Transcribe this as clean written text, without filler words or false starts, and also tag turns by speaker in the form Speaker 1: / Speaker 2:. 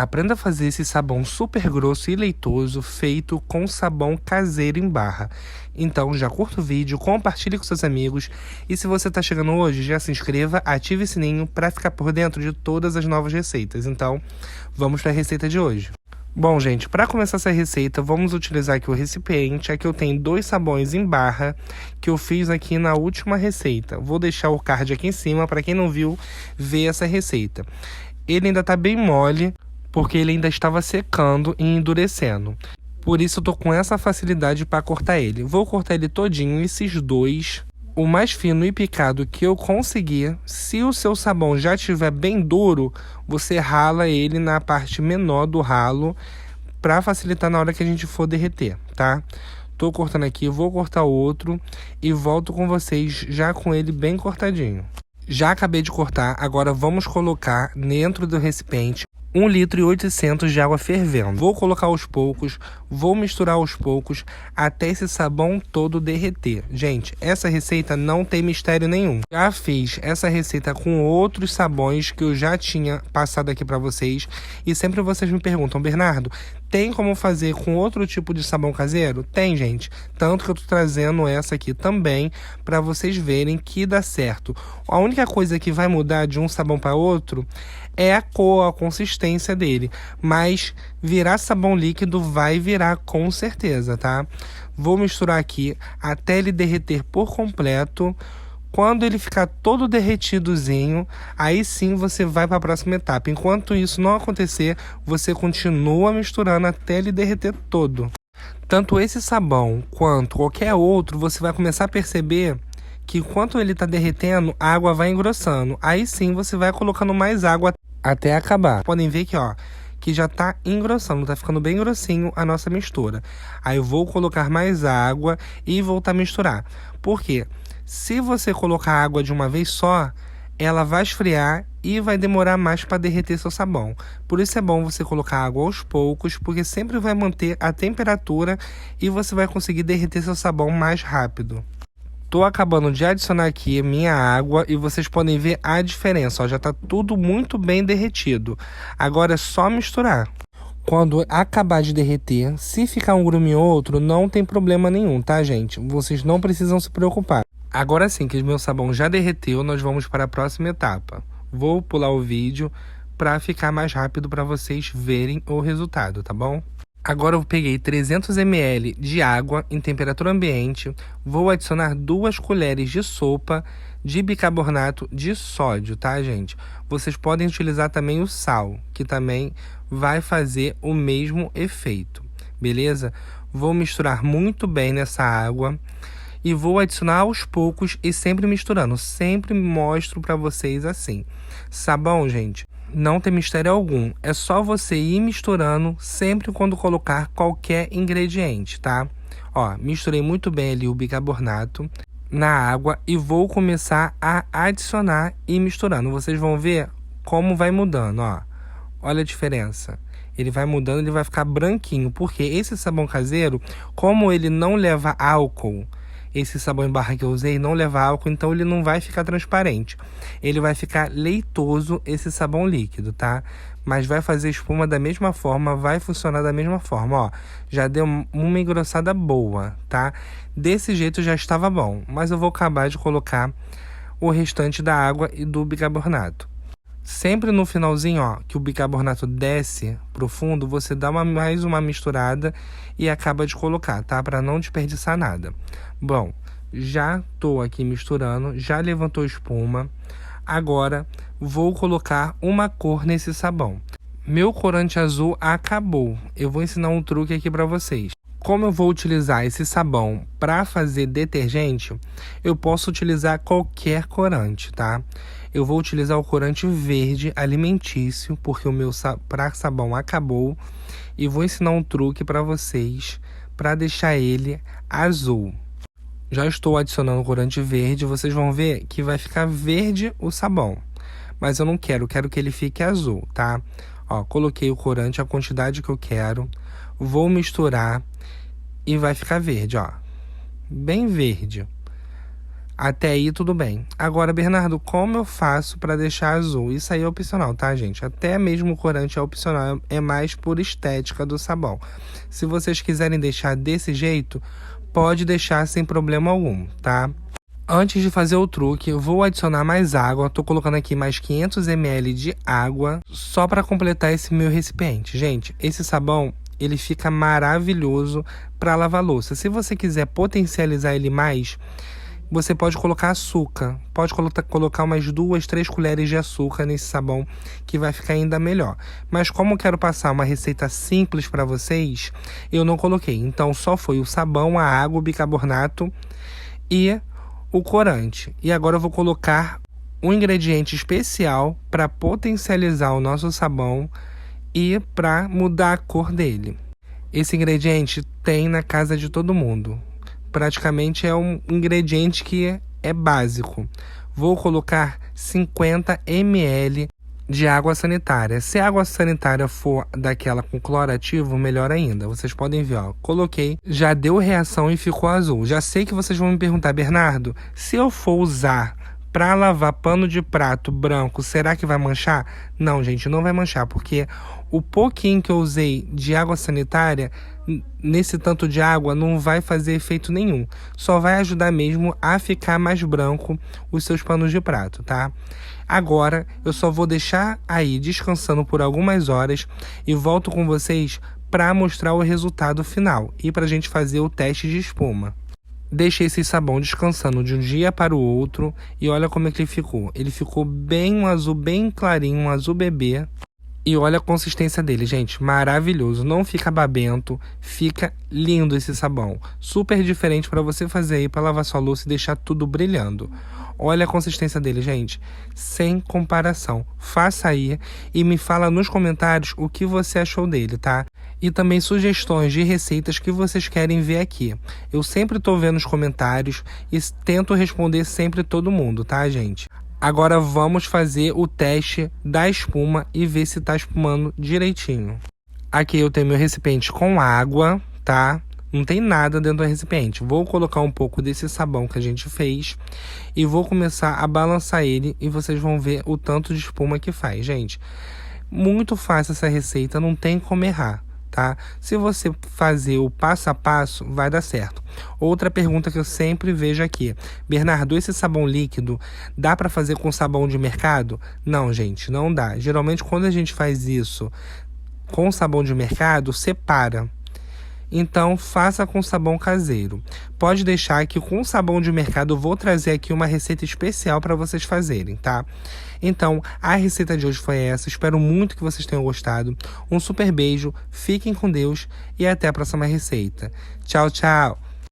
Speaker 1: Aprenda a fazer esse sabão super grosso e leitoso feito com sabão caseiro em barra. Então já curta o vídeo, compartilhe com seus amigos e se você está chegando hoje, já se inscreva, ative o sininho para ficar por dentro de todas as novas receitas. Então vamos para a receita de hoje. Bom, gente, para começar essa receita, vamos utilizar aqui o recipiente. Aqui eu tenho 2 sabões em barra que eu fiz aqui na última receita. Vou deixar o card aqui em cima para quem não viu ver essa receita. Ele ainda está bem mole, porque ele ainda estava secando e endurecendo. Por isso eu tô com essa facilidade para cortar ele. Vou cortar ele todinho, esses 2, o mais fino e picado que eu conseguir. Se o seu sabão já estiver bem duro, você rala ele na parte menor do ralo para facilitar na hora que a gente for derreter, tá? Tô cortando aqui, vou cortar outro e volto com vocês já com ele bem cortadinho. Já acabei de cortar, agora vamos colocar dentro do recipiente 1,8 litro de água fervendo. Vou colocar aos poucos, vou misturar aos poucos até esse sabão todo derreter. Gente, essa receita não tem mistério nenhum. Já fiz essa receita com outros sabões que eu já tinha passado aqui para vocês. E sempre vocês me perguntam, Bernardo, tem como fazer com outro tipo de sabão caseiro? Tem, gente. Tanto que eu tô trazendo essa aqui também para vocês verem que dá certo. A única coisa que vai mudar de um sabão para outro é a cor, a consistência dele. Mas virar sabão líquido vai virar com certeza, tá? Vou misturar aqui até ele derreter por completo. Quando ele ficar todo derretidozinho, aí sim você vai para a próxima etapa. Enquanto isso não acontecer, você continua misturando até ele derreter todo. Tanto esse sabão quanto qualquer outro, você vai começar a perceber que enquanto ele está derretendo, a água vai engrossando. Aí sim você vai colocando mais água até acabar. Podem ver que, ó, que já está engrossando, tá ficando bem grossinho a nossa mistura. Aí eu vou colocar mais água e voltar a misturar. Por quê? Se você colocar água de uma vez só, ela vai esfriar e vai demorar mais para derreter seu sabão. Por isso é bom você colocar água aos poucos, porque sempre vai manter a temperatura e você vai conseguir derreter seu sabão mais rápido. Tô acabando de adicionar aqui minha água e vocês podem ver a diferença, ó, já tá tudo muito bem derretido. Agora é só misturar. Quando acabar de derreter, se ficar um grume ou outro, não tem problema nenhum, tá, gente? Vocês não precisam se preocupar. Agora sim que o meu sabão já derreteu, nós vamos para a próxima etapa. Vou pular o vídeo para ficar mais rápido para vocês verem o resultado, tá bom? Agora eu peguei 300 ml de água em temperatura ambiente, vou adicionar 2 colheres de sopa de bicarbonato de sódio, tá, gente? Vocês podem utilizar também o sal, que também vai fazer o mesmo efeito, beleza? Vou misturar muito bem nessa água e vou adicionar aos poucos e sempre misturando. Sempre mostro para vocês assim. Sabão, gente, não tem mistério algum. É só você ir misturando sempre quando colocar qualquer ingrediente, tá? Ó, misturei muito bem ali o bicarbonato na água e vou começar a adicionar e misturando. Vocês vão ver como vai mudando, ó. Olha a diferença. Ele vai mudando, ele vai ficar branquinho, porque esse sabão caseiro, como ele não leva álcool, esse sabão em barra que eu usei não leva álcool, então ele não vai ficar transparente. Ele vai ficar leitoso, esse sabão líquido, tá? Mas vai fazer espuma da mesma forma, vai funcionar da mesma forma, ó. Já deu uma engrossada boa, tá? Desse jeito já estava bom, mas eu vou acabar de colocar o restante da água e do bicarbonato. Sempre no finalzinho, ó, que o bicarbonato desce pro fundo, você dá mais uma misturada e acaba de colocar, tá? Para não desperdiçar nada. Bom, já tô aqui misturando, já levantou espuma. Agora vou colocar uma cor nesse sabão. Meu corante azul acabou. Eu vou ensinar um truque aqui para vocês. Como eu vou utilizar esse sabão para fazer detergente, eu posso utilizar qualquer corante, tá? Eu vou utilizar o corante verde alimentício, porque o meu para sabão acabou. E vou ensinar um truque para vocês, para deixar ele azul. Já estou adicionando o corante verde, vocês vão ver que vai ficar verde o sabão. Mas eu não quero, quero que ele fique azul, tá? Ó, coloquei o corante, a quantidade que eu quero. Vou misturar e vai ficar verde, ó. Bem verde. Até aí tudo bem. Agora, Bernardo, como eu faço para deixar azul? Isso aí é opcional, tá, gente? Até mesmo o corante é opcional, é mais por estética do sabão. Se vocês quiserem deixar desse jeito, pode deixar sem problema algum, tá? Antes de fazer o truque, eu vou adicionar mais água. Tô colocando aqui mais 500 ml de água, só para completar esse meu recipiente. Gente, esse sabão, ele fica maravilhoso para lavar louça. Se você quiser potencializar ele mais, você pode colocar açúcar. Pode colocar umas 2, 3 colheres de açúcar nesse sabão, que vai ficar ainda melhor. Mas como eu quero passar uma receita simples para vocês, eu não coloquei. Então só foi o sabão, a água, o bicarbonato e o corante. E agora eu vou colocar um ingrediente especial para potencializar o nosso sabão e para mudar a cor dele. Esse ingrediente tem na casa de todo mundo. Praticamente é um ingrediente que é básico. Vou colocar 50 ml de água sanitária. Se a água sanitária for daquela com cloro ativo, melhor ainda. Vocês podem ver, ó. Coloquei, já deu reação e ficou azul. Já sei que vocês vão me perguntar, Bernardo, se eu for usar para lavar pano de prato branco, será que vai manchar? Não, gente, não vai manchar, porque o pouquinho que eu usei de água sanitária, nesse tanto de água, não vai fazer efeito nenhum. Só vai ajudar mesmo a ficar mais branco os seus panos de prato, tá? Agora, eu só vou deixar aí descansando por algumas horas e volto com vocês para mostrar o resultado final e para a gente fazer o teste de espuma. Deixei esse sabão descansando de um dia para o outro e olha como é que ele ficou. Ele ficou bem um azul bem clarinho, um azul bebê. E olha a consistência dele, gente, maravilhoso. Não fica babento, fica lindo esse sabão. Super diferente para você fazer aí para lavar sua louça e deixar tudo brilhando. Olha a consistência dele, gente, sem comparação. Faça aí e me fala nos comentários o que você achou dele, tá? E também sugestões de receitas que vocês querem ver aqui. Eu sempre tô vendo os comentários e tento responder sempre todo mundo, tá, gente? Agora vamos fazer o teste da espuma e ver se tá espumando direitinho. Aqui eu tenho meu recipiente com água, tá? Não tem nada dentro do recipiente. Vou colocar um pouco desse sabão que a gente fez e vou começar a balançar ele e vocês vão ver o tanto de espuma que faz, gente. Muito fácil essa receita, não tem como errar, tá? Se você fazer o passo a passo, vai dar certo. Outra pergunta que eu sempre vejo aqui: Bernardo, esse sabão líquido dá para fazer com sabão de mercado? Não, gente, não dá. Geralmente quando a gente faz isso com sabão de mercado, separa. Então, faça com sabão caseiro. Pode deixar que com sabão de mercado eu vou trazer aqui uma receita especial para vocês fazerem, tá? Então, a receita de hoje foi essa. Espero muito que vocês tenham gostado. Um super beijo, fiquem com Deus e até a próxima receita. Tchau, tchau!